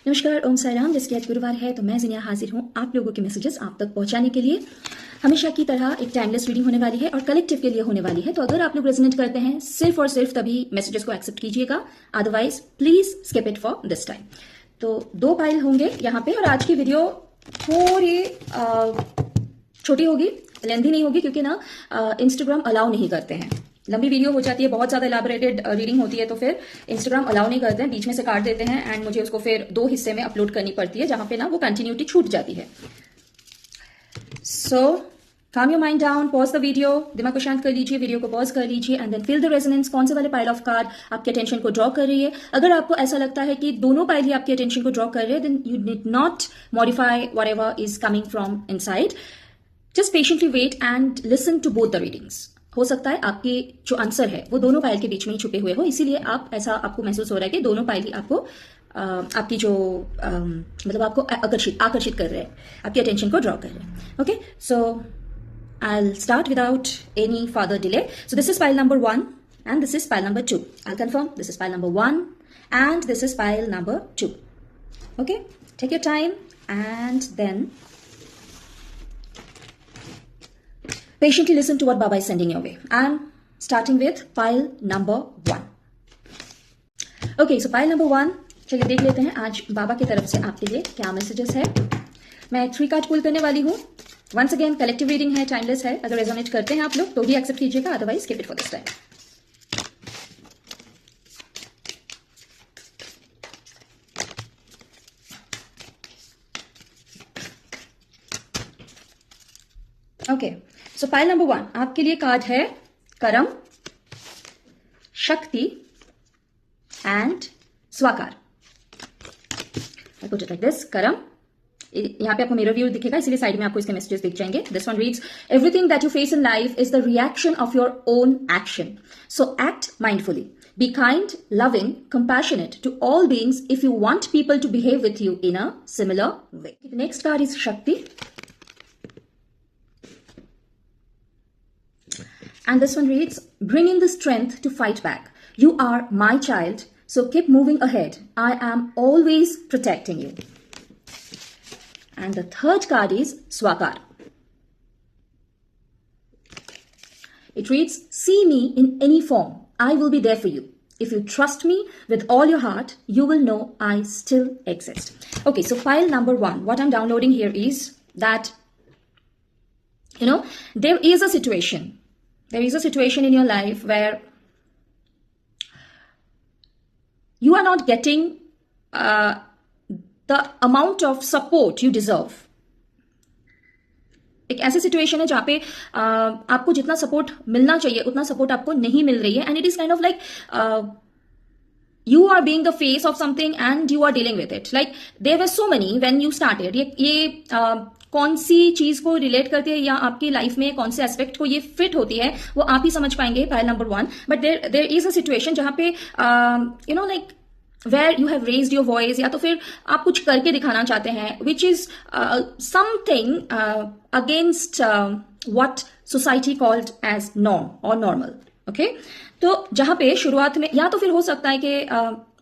नमस्कार, ओम साई राम। जिसकी आज गुरुवार है तो मैं जिनिया हाजिर हूँ आप लोगों के मैसेजेस आप तक पहुंचाने के लिए। हमेशा की तरह एक टाइमलेस रीडिंग होने वाली है और कलेक्टिव के लिए होने वाली है, तो अगर आप लोग रेजोनेट करते हैं सिर्फ और सिर्फ तभी मैसेजेस को एक्सेप्ट कीजिएगा, otherwise please skip it for this time. तो 2 पाइल होंगे यहाँ पे और आज की वीडियो थोड़ी छोटी होगी, लेंथी नहीं होगी, क्योंकि ना इंस्टाग्राम अलाउ नहीं करते हैं। लंबी वीडियो हो जाती है, बहुत ज्यादा इलाबोरेटेड रीडिंग होती है, तो फिर इंस्टाग्राम अलाउ नहीं करते हैं, बीच में से काट देते हैं एंड मुझे उसको फिर 2 हिस्से में अपलोड करनी पड़ती है, जहां पे ना वो कंटिन्यूटी छूट जाती है। सो calm your mind down, pause the video, दिमाग को शांत कर लीजिए, वीडियो को पॉज कर लीजिए and then feel the resonance. कौन से वाले पाइल ऑफ कार्ड आपके अटेंशन को ड्रॉ कर रही है। अगर आपको ऐसा लगता है कि दोनों पाइल ही आपके अटेंशन को ड्रॉ कर रहे हैं, then you need not modify whatever is coming from inside, just patiently wait and listen to both the readings. हो सकता है आपके जो आंसर है वो दोनों पाइल के बीच में ही छुपे हुए हो, इसीलिए आप ऐसा आपको महसूस हो रहा है कि दोनों पाइल ही आपको आपकी जो मतलब आपको आकर्षित कर रहे हैं, आपकी अटेंशन को ड्रॉ कर रहे हैं। Okay, so I'll start without any further delay. So this is pile number 1 and this is pile number 2. I'll confirm this is pile number 1 and this is pile number 2. Okay, take your time and then patiently listen to what Baba is sending your way. I'm starting with pile number 1. Okay, so pile number 1, चलिए देख लेते हैं आज बाबा की तरफ से आपके लिए क्या मैसेजेस है। मैं 3 कार्ड पुल करने वाली हूँ। वंस अगेन कलेक्टिव रीडिंग है, टाइमलेस है, अगर रेजोनेट करते हैं आप लोग तो ही एक्सेप्ट कीजिएगा, otherwise skip it for this time. Okay, so pile number 1 आपके लिए कार्ड है करम, शक्ति एंड स्वाकार। I put it like this, करम। यहाँ पे आपको मिरर व्यू दिखेगा, इसलिए साइड में आपको इसके मैसेजेस दिख जाएंगे। This one reads, everything that you face in life is the reaction of your own action, so act mindfully, be kind, loving, compassionate to all beings if you want people to behave with you in a similar way. Next card is Shakti and this one reads, bring in the strength to fight back, you are my child, so keep moving ahead, I am always protecting you. And the third card is Swakar. It reads, see me in any form, I will be there for you. If you trust me with all your heart, you will know I still exist. Okay, so pile number 1, what I'm downloading here is that, there is a situation in your life where you are not getting the amount of support you deserve. एक ऐसी situation है जहां पे आपको जितना support मिलना चाहिए उतना सपोर्ट आपको नहीं मिल रही है, and it is kind of like you are being the face of something and you are dealing with it. Like there were so many when you started. ये कौन सी चीज को रिलेट करती है या आपकी लाइफ में कौन से एस्पेक्ट को ये फिट होती है वो आप ही समझ पाएंगे pile number 1। But there is a situation जहां पे like where you have raised your voice, या तो फिर आप कुछ करके दिखाना चाहते हैं which is something against what society called as norm और नॉर्मल। ओके, तो जहां पे शुरुआत में या तो फिर हो सकता है कि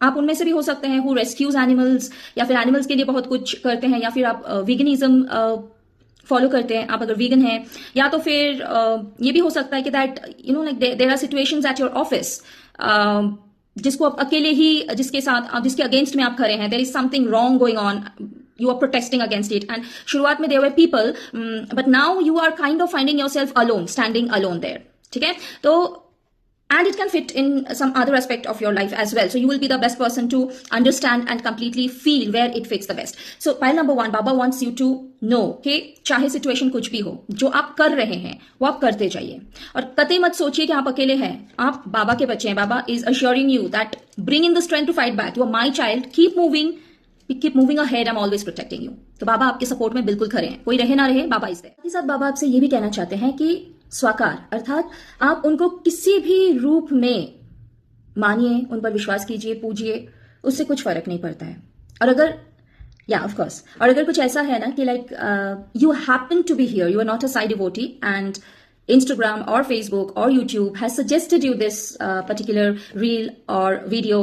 आप उनमें से भी हो सकते हैं हु रेस्क्यूज एनिमल्स, या फिर एनिमल्स के लिए बहुत कुछ करते हैं, या फिर आप वीगनिज्म फॉलो करते हैं, आप अगर वीगन हैं, या तो फिर ये भी हो सकता है कि that like there are situations at your office जिसको आप अकेले ही जिसके अगेंस्ट में आप खड़े हैं, there is something wrong going on, you are protesting against it, and शुरुआत में there were people, but now you are kind of finding yourself alone, standing alone there. ठीक है, तो and it can fit in some other aspect of your life as well, so you will be the best person to understand and completely feel where it fits the best. So pile number 1, Baba wants you to know कि चाहे situation कुछ भी हो, जो आप कर रहे हैं वो आप करते जाइए, और कतई मत सोचिए कि आप अकेले हैं, आप बाबा के बच्चे हैं। बाबा is assuring you that bring in the strength to fight back, you are my child, keep moving ahead, I'm always protecting you. तो बाबा आपके सपोर्ट में बिल्कुल खड़े हैं, कोई रहे ना रहे, बाबा इस साथ ही साथ बाबा आपसे ये भी कहना चाहते हैं कि स्वाकार अर्थात आप उनको किसी भी रूप में मानिए, उन पर विश्वास कीजिए, पूजिए, उससे कुछ फर्क नहीं पड़ता है। और अगर ऑफ कोर्स, और अगर कुछ ऐसा है ना कि like you happen to be here, you are not a side devotee and Instagram or Facebook or YouTube has suggested you this particular reel or video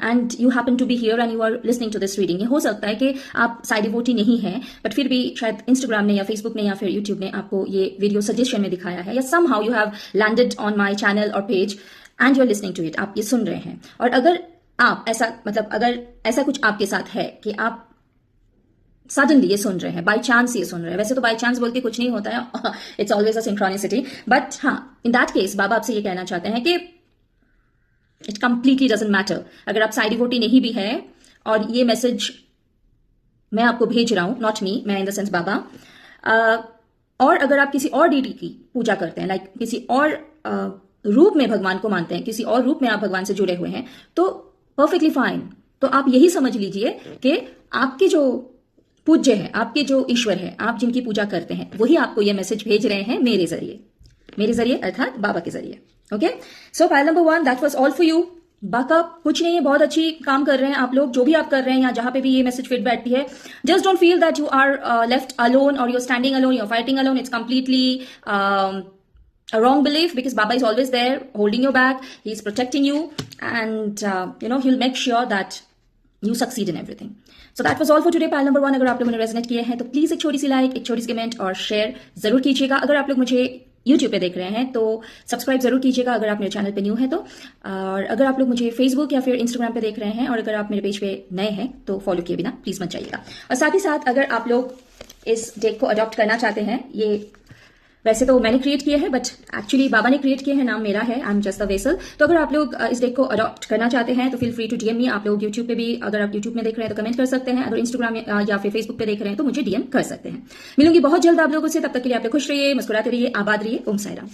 and you happen to be here and you are listening to this reading, ये हो सकता है कि आप Sai devotee नहीं हैं but फिर भी शायद Instagram ने या Facebook ने या फिर YouTube ने आपको ये वीडियो सजेशन में दिखाया है या somehow you have landed on my channel or page and you are listening to it, आप ये सुन रहे हैं। और अगर आप ऐसा मतलब अगर ऐसा कुछ आपके साथ है कि आप सडनली ये सुन रहे हैं, बाई चांस ये सुन रहे हैं, वैसे तो बाई चांस बोल के कुछ नहीं होता है, it's always a synchronicity, but हाँ इन दैट केस बाबा आपसे ये कहना चाहते हैं कि इट कंप्लीटली डजंट मैटर अगर आप साई डिवोटी नहीं भी है और ये मैसेज मैं आपको भेज रहा हूं, नॉट मी, मैं इन द सेंस बाबा, और अगर आप किसी और डीटी की पूजा करते हैं, लाइक किसी और रूप में भगवान को मानते हैं, किसी और रूप में आप भगवान से जुड़े हुए हैं, तो परफेक्टली फाइन। तो आप यही समझ लीजिए कि आपके जो पूज्य है, आपके जो ईश्वर है, आप जिनकी पूजा करते हैं, वही आपको ये मैसेज भेज रहे हैं मेरे जरिए अर्थात बाबा के जरिए। Okay, so file number 1 that was all for you. Backup कुछ नहीं है, बहुत अच्छी काम कर रहे हैं आप लोग, जो भी आप कर रहे हैं या जहां पे भी ये मैसेज फिट बैठती है, just don't feel that you are left alone और you are standing alone, you are fighting alone, it's completely a wrong belief because Baba is always there holding your back, he is protecting you and he'll make sure that you succeed in everything. So that was all for today. pile number 1 अगर आप लोगों ने resonate किए हैं तो please एक छोटी सी like, एक छोटी सी कमेंट और शेयर जरूर कीजिएगा। अगर आप लोग मुझे YouTube पे देख रहे हैं तो सब्सक्राइब जरूर कीजिएगा अगर आप मेरे चैनल पे न्यू है तो, और अगर आप लोग मुझे फेसबुक या फिर Instagram पे देख रहे हैं और अगर आप मेरे पेज पे नए हैं तो फॉलो किए बिना प्लीज मत जाइएगा। और साथ ही साथ अगर आप लोग इस डेक को अडॉप्ट करना चाहते हैं, ये वैसे तो मैंने क्रिएट किया है बट एक्चुअली बाबा ने क्रिएट किया है, नाम मेरा है, I am just a vessel. तो अगर आप लोग इस डेक को अडॉप्ट करना चाहते हैं तो feel free to DM me. आप लोग यूट्यूब पे भी, अगर आप यूट्यूब में देख रहे हैं तो कमेंट कर सकते हैं, अगर इंस्टाग्राम या फिर फेसबुक पे देख रहे हैं तो मुझे डीएम कर सकते हैं। मिलूंगी बहुत जल्द आप लोगों से, तब तक के लिए आप लोग खुश रहिए, मुस्कुराते रहिए, आबाद रहिए। Om Sai Ram.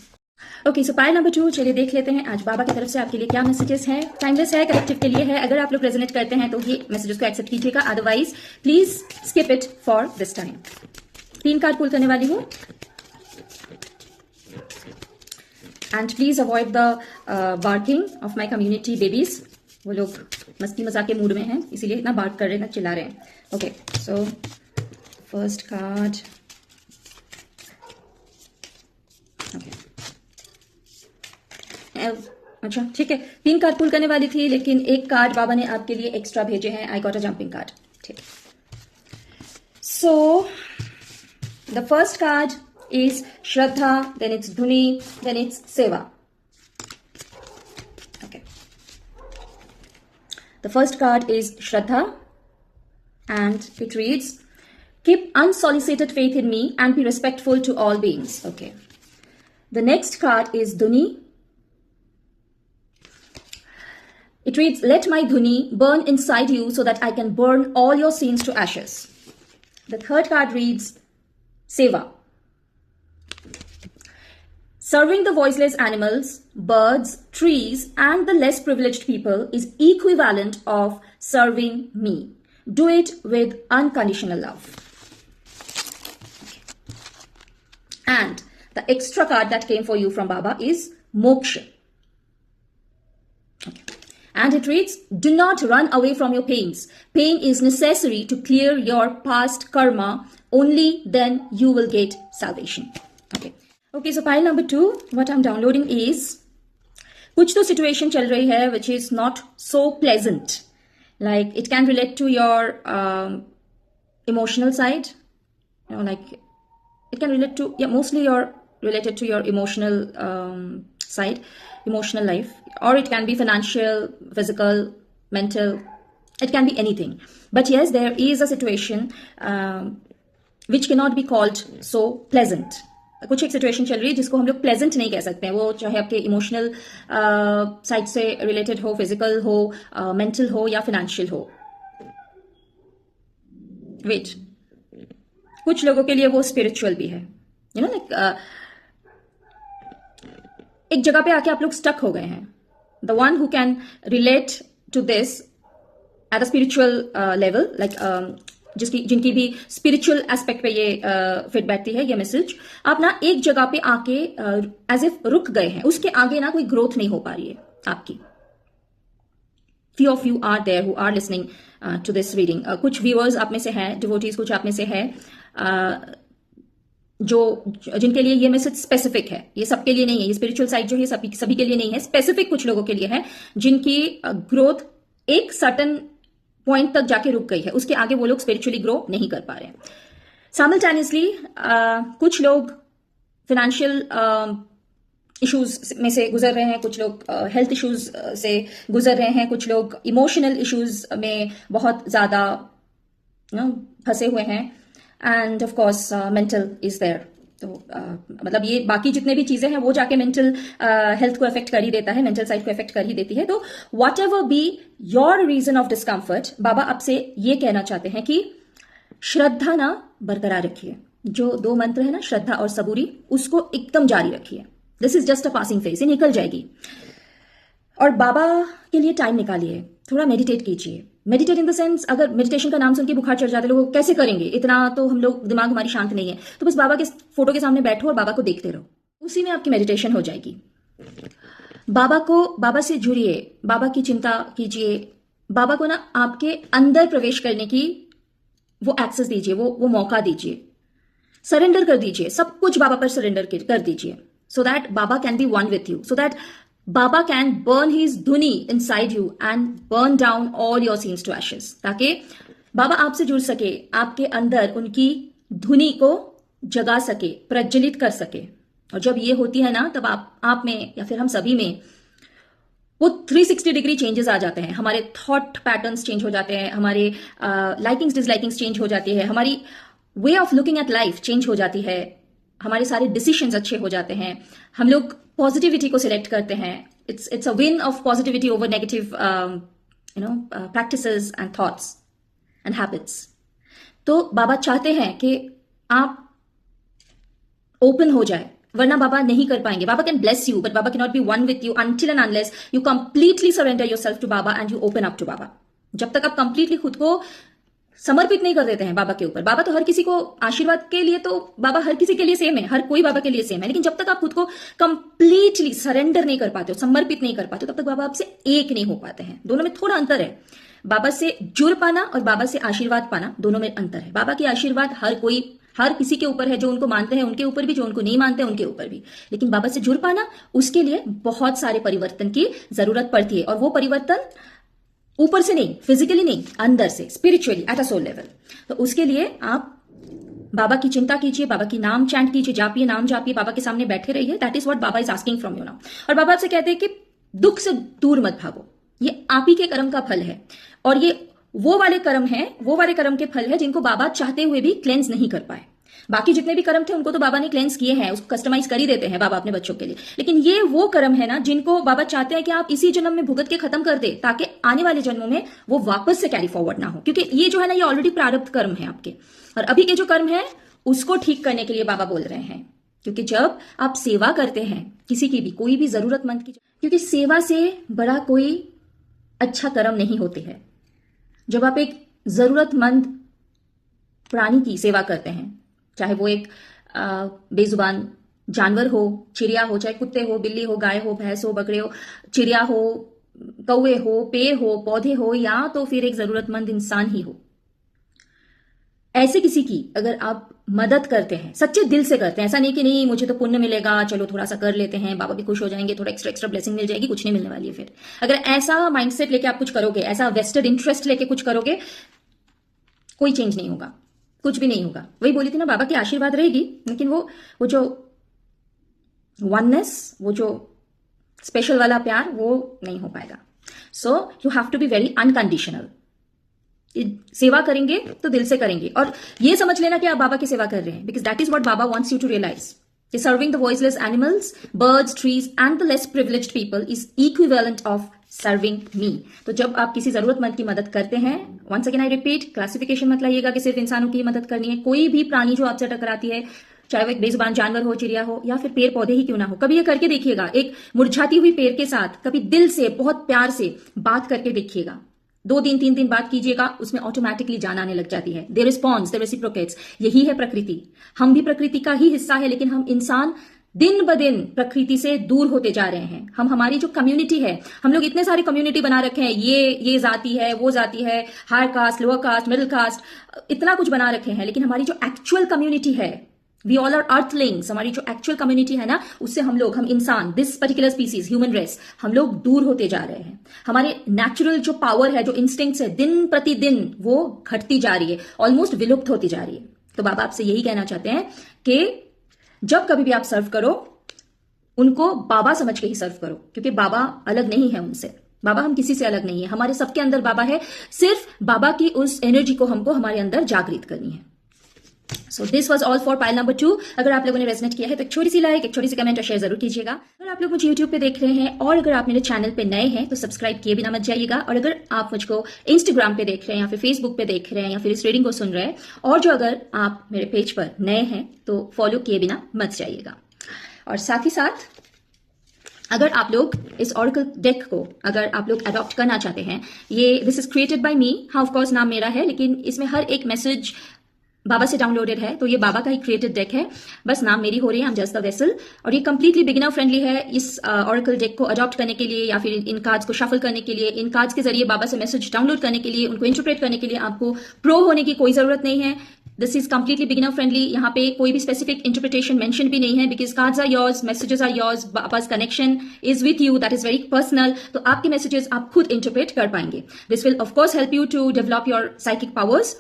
Okay, so pile number 2 चलिए देख लेते हैं आज बाबा की तरफ से आपके लिए क्या मैसेजेस हैं। टाइमलेस है, कलेक्टिव के लिए है। अगर आप लोग रेजोनेट करते हैं तो ये मैसेजेस को एक्सेप्ट कीजिएगा, otherwise please skip it for this time. 3 card pull करने वाली हूँ and please avoid the barking of my community babies. वो लोग मस्ती मजाक के मूड में हैं, इसीलिए इतना बार्क कर रहे हैं, चिल्ला रहे हैं। ओके, सो फर्स्ट कार्ड, अच्छा ठीक है, 3 कार्ड पुल करने वाली थी लेकिन एक कार्ड बाबा ने आपके लिए एक्स्ट्रा भेजे हैं। I got a jumping card. ठीक, so the first card is Shraddha, then it's Dhuni, then it's Seva. Okay. The first card is Shraddha and it reads, keep unsolicited faith in me and be respectful to all beings. Okay. The next card is Dhuni. It reads, let my Dhuni burn inside you so that I can burn all your sins to ashes. The third card reads Seva. Serving the voiceless animals, birds, trees, and the less privileged people is equivalent of serving me. Do it with unconditional love. And the extra card that came for you from Baba is Moksha. Okay. And it reads, do not run away from your pains. Pain is necessary to clear your past karma. Only then you will get salvation. Okay. Okay, so pile number 2, what I'm downloading is, कुछ तो situation चल रही है which is not so pleasant. Like it can relate to your emotional side. Like it can relate to, mostly you're related to your emotional side, emotional life. Or it can be financial, physical, mental. It can be anything. But yes, there is a situation which cannot be called so pleasant. कुछ एक situation चल रही है जिसको हम लोग pleasant नहीं कह सकते हैं, वो चाहे आपके इमोशनल साइड से रिलेटेड हो, फिजिकल हो, मेंटल हो या फाइनेंशियल हो। वेट, कुछ लोगों के लिए वो स्पिरिचुअल भी है, लाइक एक जगह पे आके आप लोग स्टक हो गए हैं। The one who can relate to this at a spiritual level, like जिनकी भी स्पिरिचुअल एस्पेक्ट पे ये फिट बैठती है ये मैसेज, आप ना एक जगह पे आके एज इफ रुक गए हैं, उसके आगे ना कोई ग्रोथ नहीं हो पा रही है आपकी। few of you are there who are listening to this reading. कुछ व्यूअर्स आप में से हैं, डिवोटीज कुछ आप में से है, जो जिनके लिए ये मैसेज स्पेसिफिक है, ये सबके लिए नहीं है, ये स्पिरिचुअल साइड जो है सभी सभी के लिए नहीं है, स्पेसिफिक कुछ लोगों के लिए है जिनकी ग्रोथ एक सर्टन पॉइंट तक जाके रुक गई है, उसके आगे वो लोग स्पिरिचुअली ग्रो नहीं कर पा रहे हैं। साइमल्टेनियसली कुछ लोग फिनेंशियल इश्यूज में से गुजर रहे हैं, कुछ लोग हेल्थ इश्यूज से गुजर रहे हैं, कुछ लोग इमोशनल इश्यूज में बहुत ज्यादा फंसे हुए हैं, and of course mental is there. तो मतलब ये बाकी जितने भी चीजें हैं वो जाके मेंटल हेल्थ को अफेक्ट कर ही देता है, मेंटल साइड को अफेक्ट कर ही देती है। तो whatever be your reason of discomfort, Baba आपसे ये कहना चाहते हैं कि श्रद्धा ना बरकरार रखिए। जो 2 मंत्र है ना, श्रद्धा और सबूरी, उसको एकदम जारी रखिए। This is just a passing phase, ये निकल जाएगी। और बाबा के लिए टाइम निकालिए, थोड़ा मेडिटेट कीजिए। मेडिटेट इन द सेंस, अगर मेडिटेशन का नाम सुन के बुखार चढ़ जाते लोग कैसे करेंगे, इतना तो हम लोग दिमाग हमारी शांत नहीं है, तो बस बाबा के फोटो के सामने बैठो और बाबा को देखते रहो, उसी में आपकी मेडिटेशन हो जाएगी। बाबा से जुड़िए, बाबा की चिंता कीजिए, बाबा को ना आपके अंदर प्रवेश करने की वो एक्सेस दीजिए, वो मौका दीजिए, सरेंडर कर दीजिए, सब कुछ बाबा पर सरेंडर कर दीजिए, so that Baba can be one with you, so that Baba can burn his dhuni inside you and burn down all your sins to ashes, ताकि बाबा आपसे जुड़ सके, आपके अंदर उनकी धुनी को जगा सके, प्रज्वलित कर सके। और जब ये होती है ना, तब आप में या फिर हम सभी में वो 360 डिग्री चेंजेस आ जाते हैं। हमारे थॉट पैटर्न्स चेंज हो जाते हैं, हमारे लाइकिंग्स डिसलाइकिंग्स चेंज हो जाती है, हमारी way of looking at life change हो जाती है, हमारे सारे डिसीजंस अच्छे हो जाते हैं, हम लोग पॉजिटिविटी को सिलेक्ट करते हैं। It's a win of positivity over negative practices and thoughts and habits. तो बाबा चाहते हैं कि आप ओपन हो जाए, वरना बाबा नहीं कर पाएंगे। Baba can bless you, but Baba can not be one with you until and unless you completely surrender yourself to Baba and you open up to Baba। जब तक आप कंप्लीटली खुद को समर्पित नहीं कर देते हैं बाबा के ऊपर। बाबा तो हर किसी को आशीर्वाद के लिए, तो बाबा हर किसी के लिए सेम है, हर कोई बाबा के लिए सेम है, लेकिन जब तक आप खुद को कंप्लीटली सरेंडर नहीं कर पाते हो, समर्पित नहीं कर पाते हो, तब तक बाबा आपसे एक नहीं हो पाते हैं। दोनों में थोड़ा अंतर है। बाबा से जुड़ पाना और बाबा से आशीर्वाद पाना, दोनों में अंतर है। बाबा के आशीर्वाद हर किसी के ऊपर है, जो उनको मानते हैं उनके ऊपर भी, जो उनको नहीं मानते हैं उनके ऊपर भी, लेकिन बाबा से जुड़ पाना, उसके लिए बहुत सारे परिवर्तन की जरूरत पड़ती है। और वो परिवर्तन ऊपर से नहीं, फिजिकली नहीं, अंदर से, spiritually, at a soul level. तो उसके लिए आप बाबा की चिंता कीजिए, बाबा की नाम चैंट कीजिए, जापिए, नाम जापिए, बाबा के सामने बैठे रहिए। That is what Baba is asking from you now. और बाबा आपसे कहते हैं कि दुख से दूर मत भागो, ये आप ही के कर्म का फल है, और ये वो वाले कर्म के फल है जिनको बाबा चाहते हुए भी क्लेंस नहीं कर पाए। बाकी जितने भी कर्म थे उनको तो बाबा ने क्लेंस किए हैं, उसको कस्टमाइज कर ही देते हैं बाबा अपने बच्चों के लिए, लेकिन ये वो कर्म है ना जिनको बाबा चाहते हैं कि आप इसी जन्म में भुगत के खत्म कर दे, ताकि आने वाले जन्मों में वो वापस से कैरी फॉरवर्ड ना हो। क्योंकि ये जो है ना, ये ऑलरेडी प्रारब्ध कर्म है आपके, और अभी के जो कर्म है उसको ठीक करने के लिए बाबा बोल रहे हैं। क्योंकि जब आप सेवा करते हैं किसी की भी, कोई भी जरूरतमंद की, क्योंकि सेवा से बड़ा कोई अच्छा कर्म नहीं होते हैं। जब आप एक जरूरतमंद प्राणी की सेवा करते हैं, चाहे वो एक बेजुबान जानवर हो, चिड़िया हो, चाहे कुत्ते हो, बिल्ली हो, गाय हो, भैंस हो, बकरे हो, चिड़िया हो, कौवे हो, पेड़ हो, पौधे हो, या तो फिर एक जरूरतमंद इंसान ही हो, ऐसे किसी की अगर आप मदद करते हैं, सच्चे दिल से करते हैं, ऐसा नहीं कि नहीं मुझे तो पुण्य मिलेगा, चलो थोड़ा सा कर लेते हैं, बाबा भी खुश हो जाएंगे, थोड़ा एक्स्ट्रा ब्लेसिंग मिल जाएगी, कुछ नहीं मिलने वाली है। फिर अगर ऐसा माइंडसेट लेके आप कुछ करोगे, ऐसा वेस्टेड इंटरेस्ट लेके कुछ करोगे, कोई चेंज नहीं होगा, कुछ भी नहीं होगा। वही बोली थी ना, बाबा की आशीर्वाद रहेगी, लेकिन वो जो वननेस, वो जो स्पेशल वाला प्यार, वो नहीं हो पाएगा। So you have to be very unconditional. सेवा करेंगे तो दिल से करेंगे, और ये समझ लेना कि आप बाबा की सेवा कर रहे हैं, because that is what Baba wants you to realise. Serving the voiceless animals, birds, trees and the less privileged people is equivalent of serving me. तो जब आप किसी जरूरतमंद की मदद करते हैं, once again I repeat, classification मत लाइएगा कि सिर्फ इंसानों की मदद करनी है। कोई भी प्राणी जो आपसे टकराती है, चाहे वो एक बेजुबान जानवर हो, चिड़िया हो, या फिर पेड़ पौधे ही क्यों ना हो, कभी ये करके देखिएगा। एक मुरझाती हुई पेड़ के साथ कभी दिल से, बहुत प्यार से बात करके देखिएगा। 2 दिन 3 दिन बात कीजिएगा, उसमें ऑटोमेटिकली जान आने लग जाती है। दे रिस्पॉन्स, दे रेसिप्रोकेट्स। यही है प्रकृति। हम भी प्रकृति का ही हिस्सा है, लेकिन हम इंसान दिन ब दिन प्रकृति से दूर होते जा रहे हैं। हमारी जो कम्युनिटी है, हम लोग इतने सारे कम्युनिटी बना रखे हैं, ये जाति है, वो जाति है, higher caste, lower caste, middle caste, इतना कुछ बना रखे हैं, लेकिन हमारी जो एक्चुअल कम्युनिटी है, वी ऑल आर अर्थलिंग्स, हमारी जो एक्चुअल कम्युनिटी है ना, उससे हम इंसान, this particular species, human race, हम लोग दूर होते जा रहे हैं। हमारे नेचुरल जो पावर है, जो इंस्टिंक्ट्स है, दिन प्रतिदिन वो घटती जा रही है, ऑलमोस्ट विलुप्त होती जा रही है। तो बाबा आपसे यही कहना चाहते हैं कि जब कभी भी आप सर्व करो, उनको बाबा समझ के ही सर्व करो, क्योंकि बाबा अलग नहीं है उनसे। बाबा हम किसी से अलग नहीं है, हमारे सबके अंदर बाबा है, सिर्फ बाबा की उस एनर्जी को हमको हमारे अंदर जागृत करनी है। So this was all for pile number 2। अगर आप लोगों ने रेजनेट किया है तो एक छोटी सी लाइक, एक छोटी सी कमेंट और शेयर जरूर कीजिएगा। अगर आप लोग मुझे यूट्यूब पे देख रहे हैं और अगर आप मेरे चैनल पे नए हैं तो सब्सक्राइब किए बिना मत जाइएगा। और अगर आप मुझको इंस्टाग्राम पे देख रहे हैं या फिर फेसबुक पे देख रहे हैं या फिर इस रीडिंग को सुन रहे हैं, और जो अगर आप मेरे पेज पर नए हैं तो फॉलो किए बिना मत जाइएगा। और साथ ही साथ अगर आप लोग इस ऑरेकल डेक को अगर आप लोग अडॉप्ट करना चाहते हैं, ये दिस इज क्रिएटेड बाय मी, हाँ ऑफ कोर्स नाम मेरा है, लेकिन इसमें हर एक मैसेज बाबा से डाउनलोडेड है, तो ये बाबा का ही क्रिएटेड डेक है, बस नाम मेरी हो रही है, I am just the vessel. और ये कंप्लीटली बिगिनर फ्रेंडली है। इस ऑरेकल डेक को अडॉप्ट करने के लिए या फिर इन कार्ड्स को शफल करने के लिए, इन कार्ड्स के जरिए बाबा से मैसेज डाउनलोड करने के लिए, उनको इंटरप्रेट करने के लिए आपको प्रो होने की कोई जरूरत नहीं है। This is completely beginner friendly. यहाँ पे कोई भी स्पेसिफिक इंटरप्रिटेशन मेंशन भी नहीं है, because cards are yours, messages are yours, Baba's connection is with you, that is very personal. तो आपके मैसेजेस आप खुद इंटरप्रेट कर पाएंगे। This will of course help you to develop your psychic powers.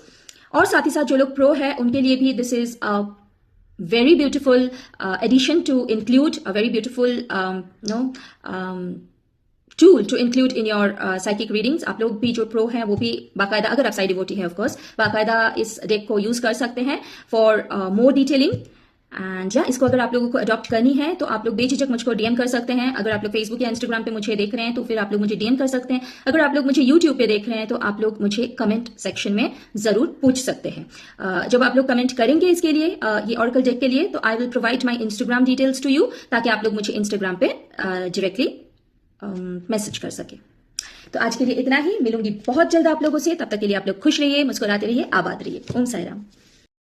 और साथ ही साथ जो लोग प्रो है उनके लिए भी this is a very beautiful addition to include a very beautiful tool to include in your psychic readings. आप लोग भी जो प्रो हैं वो भी बाकायदा, अगर आप साई डिवोटी है ऑफकोर्स, बाकायदा इस डेक को यूज कर सकते हैं फॉर मोर डिटेलिंग। एंड या इसको अगर आप लोगों को अडॉप्ट करनी है तो आप लोग बेझिझक मुझको डीएम कर सकते हैं। अगर आप लोग फेसबुक या इंस्टाग्राम पे मुझे देख रहे हैं तो फिर आप लोग मुझे डीएम कर सकते हैं। अगर आप लोग मुझे यूट्यूब पे देख रहे हैं तो आप लोग मुझे कमेंट सेक्शन में जरूर पूछ सकते हैं। जब आप लोग कमेंट करेंगे इसके लिए, ये ऑरेकल डेक के लिए, तो I will provide my Instagram details to you, ताकि आप लोग मुझे इंस्टाग्राम पे डायरेक्टली मैसेज कर सके। तो आज के लिए इतना ही, मिलूंगी बहुत जल्द आप लोगों से। तब तक के लिए आप लोग खुश रहिए, मुस्कुराते रहिए, आबाद रहिए। ओम साई राम।